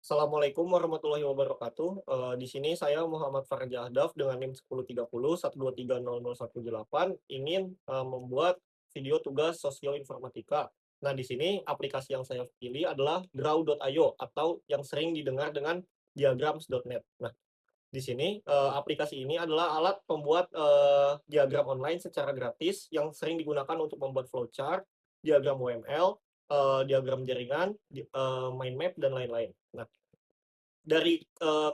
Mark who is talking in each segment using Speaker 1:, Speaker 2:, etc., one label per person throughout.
Speaker 1: Assalamualaikum warahmatullahi wabarakatuh. Di sini saya Muhammad Farja Ahdaf dengan NIM 1030 1230018 ingin membuat video tugas sosioinformatika. Nah, di sini aplikasi yang saya pilih adalah Draw.io atau yang sering didengar dengan Diagrams.net. Nah, di sini aplikasi ini adalah alat pembuat diagram online secara gratis yang sering digunakan untuk membuat flowchart, diagram UML, diagram jaringan, mind map, dan lain-lain. Nah, dari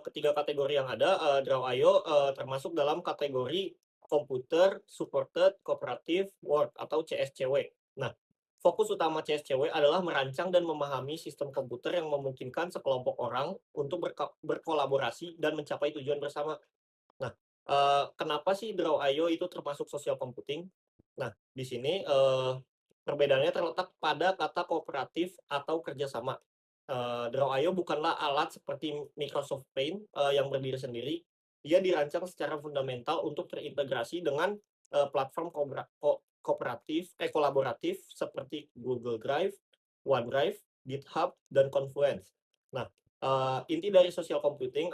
Speaker 1: ketiga kategori yang ada, Draw.io termasuk dalam kategori Computer Supported Cooperative Work atau CSCW. Nah, fokus utama CSCW adalah merancang dan memahami sistem komputer yang memungkinkan sekelompok orang untuk berkolaborasi dan mencapai tujuan bersama. Nah, kenapa sih Draw.io itu termasuk social computing? Nah, di sini perbedaannya terletak pada kata kooperatif atau kerjasama. Draw.io bukanlah alat seperti Microsoft Paint yang berdiri sendiri. Ia dirancang secara fundamental untuk terintegrasi dengan platform kolaboratif seperti Google Drive, OneDrive, GitHub, dan Confluence. Nah, inti dari social computing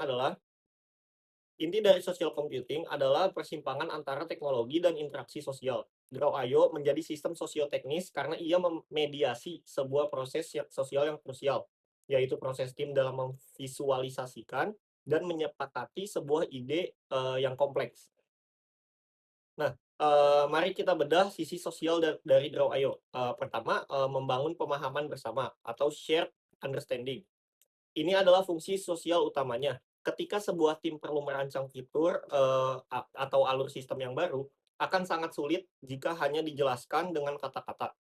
Speaker 1: adalah persimpangan antara teknologi dan interaksi sosial. Draw.io menjadi sistem sosioteknis karena ia memediasi sebuah proses sosial yang krusial, yaitu proses tim dalam memvisualisasikan dan menyepakati sebuah ide yang kompleks. Nah, mari kita bedah sisi sosial dari Draw.io. Pertama, membangun pemahaman bersama atau shared understanding. Ini adalah fungsi sosial utamanya. Ketika sebuah tim perlu merancang fitur atau alur sistem yang baru, akan sangat sulit jika hanya dijelaskan dengan kata-kata.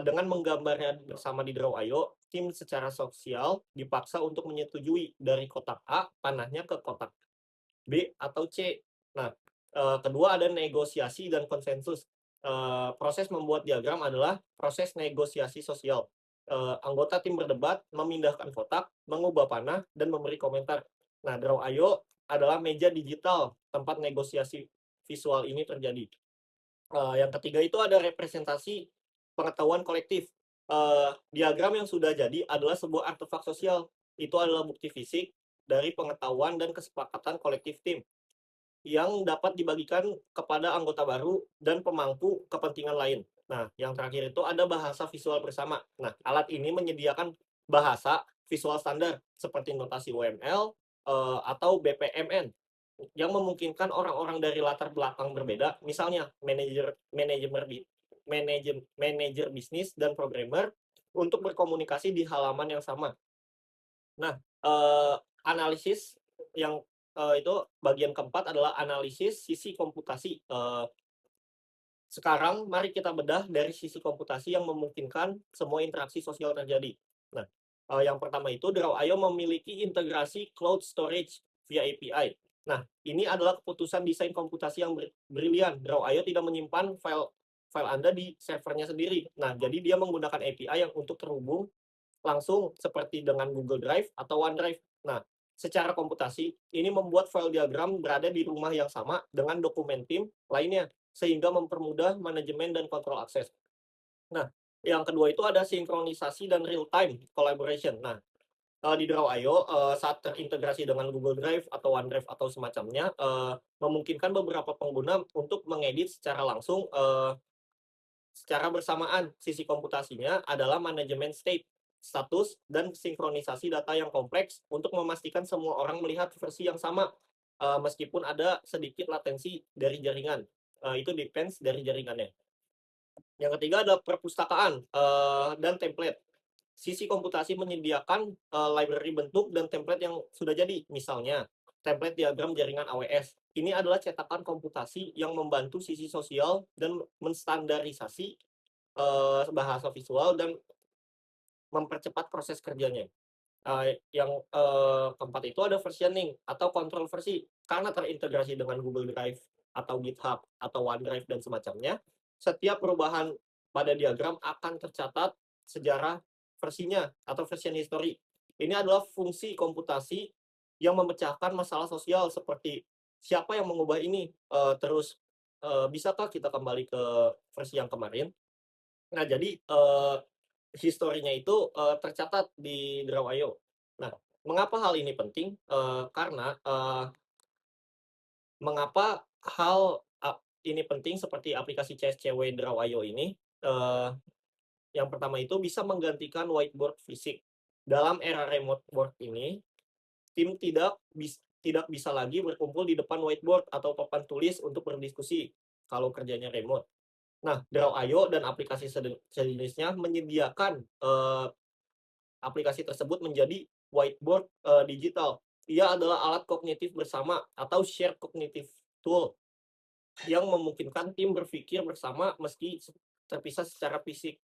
Speaker 1: Dengan menggambarnya bersama di Draw.io, tim secara sosial dipaksa untuk menyetujui dari kotak A panahnya ke kotak B atau C. Nah, kedua ada negosiasi dan konsensus. Proses membuat diagram adalah proses negosiasi sosial. Anggota tim berdebat, memindahkan kotak, mengubah panah, dan memberi komentar. Nah, Draw.io adalah meja digital tempat negosiasi visual ini terjadi. Yang ketiga itu ada representasi pengetahuan kolektif. Diagram yang sudah jadi adalah sebuah artefak sosial. Itu adalah bukti fisik dari pengetahuan dan kesepakatan kolektif tim yang dapat dibagikan kepada anggota baru dan pemangku kepentingan lain. Nah, yang terakhir itu ada bahasa visual bersama. Nah, alat ini menyediakan bahasa visual standar seperti notasi UML atau BPMN yang memungkinkan orang-orang dari latar belakang berbeda, misalnya manajer bisnis dan programmer untuk berkomunikasi di halaman yang sama. Nah, analisis yang itu bagian keempat adalah analisis sisi komputasi. Sekarang mari kita bedah dari sisi komputasi yang memungkinkan semua interaksi sosial terjadi. Nah, yang pertama itu Draw.io memiliki integrasi cloud storage via API. Nah, ini adalah keputusan desain komputasi yang brilian. Draw.io tidak menyimpan file file Anda di servernya sendiri. Nah, jadi dia menggunakan API yang untuk terhubung langsung seperti dengan Google Drive atau OneDrive. Nah, secara komputasi, ini membuat file diagram berada di rumah yang sama dengan dokumen tim lainnya, sehingga mempermudah manajemen dan kontrol akses. Nah, yang kedua itu ada sinkronisasi dan real-time collaboration. Nah, di Draw.io saat terintegrasi dengan Google Drive atau OneDrive atau semacamnya, memungkinkan beberapa pengguna untuk mengedit secara langsung secara bersamaan. Sisi komputasinya adalah manajemen status, dan sinkronisasi data yang kompleks untuk memastikan semua orang melihat versi yang sama, meskipun ada sedikit latensi dari jaringan. Itu depends dari jaringannya. Yang ketiga ada perpustakaan dan template. Sisi komputasi menyediakan library bentuk dan template yang sudah jadi. Misalnya, template diagram jaringan AWS. Ini adalah cetakan komputasi yang membantu sisi sosial dan menstandarisasi bahasa visual dan mempercepat proses kerjanya. Yang keempat itu ada versioning atau kontrol versi. Karena terintegrasi dengan Google Drive atau GitHub atau OneDrive dan semacamnya, setiap perubahan pada diagram akan tercatat sejarah versinya atau version history. Ini adalah fungsi komputasi yang memecahkan masalah sosial seperti siapa yang mengubah ini, bisakah kita kembali ke versi yang kemarin? Nah, jadi historinya itu tercatat di Draw.io. Nah, Mengapa hal ini penting? Karena, mengapa hal ini penting seperti aplikasi CSCW Draw.io ini, yang pertama itu bisa menggantikan whiteboard fisik. Dalam era remote work ini, tim tidak bisa lagi berkumpul di depan whiteboard atau papan tulis untuk berdiskusi kalau kerjanya remote. Nah, Draw.io dan aplikasi sejenisnya menyediakan, aplikasi tersebut menjadi whiteboard, digital. Ia adalah alat kognitif bersama atau shared cognitive tool yang memungkinkan tim berpikir bersama meski terpisah secara fisik.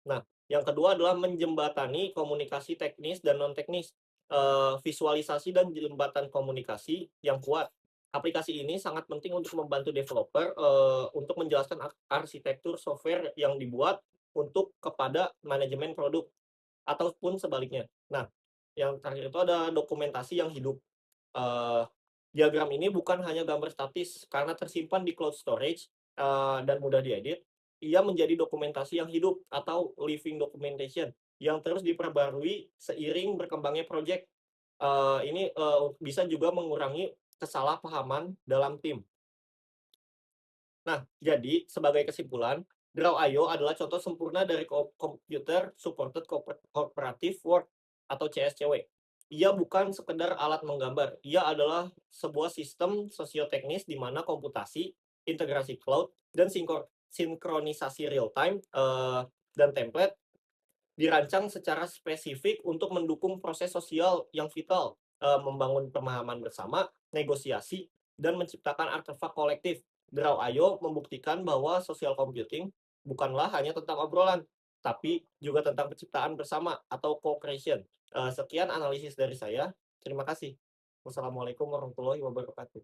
Speaker 1: Nah, yang kedua adalah menjembatani komunikasi teknis dan non teknis, visualisasi dan jembatan komunikasi yang kuat. Aplikasi ini sangat penting untuk membantu developer, untuk menjelaskan arsitektur software yang dibuat untuk kepada manajemen produk ataupun sebaliknya. Nah, yang terakhir itu ada dokumentasi yang hidup. Eee, Diagram ini bukan hanya gambar statis karena tersimpan di cloud storage, dan mudah diedit, ia menjadi dokumentasi yang hidup atau living documentation yang terus diperbarui seiring berkembangnya project. Ini, bisa juga mengurangi kesalahpahaman dalam tim. Nah, jadi sebagai kesimpulan, Draw.io adalah contoh sempurna dari Computer Supported Cooperative Work atau CSCW. Ia bukan sekedar alat menggambar, ia adalah sebuah sistem sosioteknis di mana komputasi, integrasi cloud, dan sinkronisasi real time dan template dirancang secara spesifik untuk mendukung proses sosial yang vital, membangun pemahaman bersama, negosiasi, dan menciptakan artefak kolektif. Draw.io membuktikan bahwa social computing bukanlah hanya tentang obrolan, tapi juga tentang penciptaan bersama atau co-creation. Sekian analisis dari saya. Terima kasih. Wassalamualaikum warahmatullahi wabarakatuh.